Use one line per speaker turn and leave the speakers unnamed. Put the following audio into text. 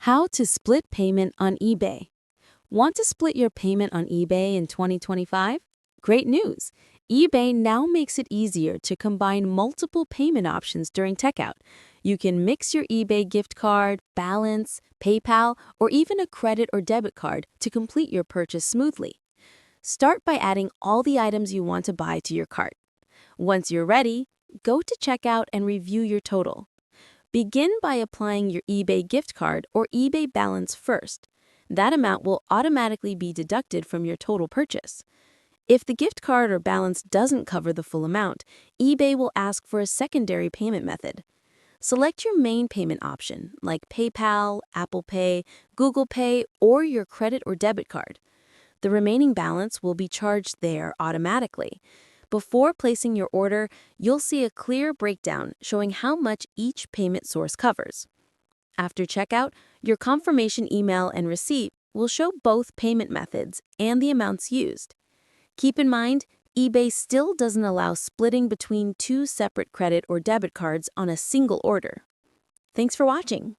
How to split payment on eBay. Want to split your payment on eBay in 2025? Great news! eBay now makes it easier to combine multiple payment options during checkout. You can mix your eBay gift card, balance, PayPal, or even a credit or debit card to complete your purchase smoothly. Start by adding all the items you want to buy to your cart. Once you're ready, go to checkout and review your total. Begin by applying your eBay gift card or eBay balance first. That amount will automatically be deducted from your total purchase. If the gift card or balance doesn't cover the full amount, eBay will ask for a secondary payment method. Select your main payment option, like PayPal, Apple Pay, Google Pay, or your credit or debit card. The remaining balance will be charged there automatically. Before placing your order, you'll see a clear breakdown showing how much each payment source covers. After checkout, your confirmation email and receipt will show both payment methods and the amounts used. Keep in mind, eBay still doesn't allow splitting between two separate credit or debit cards on a single order. Thanks for watching.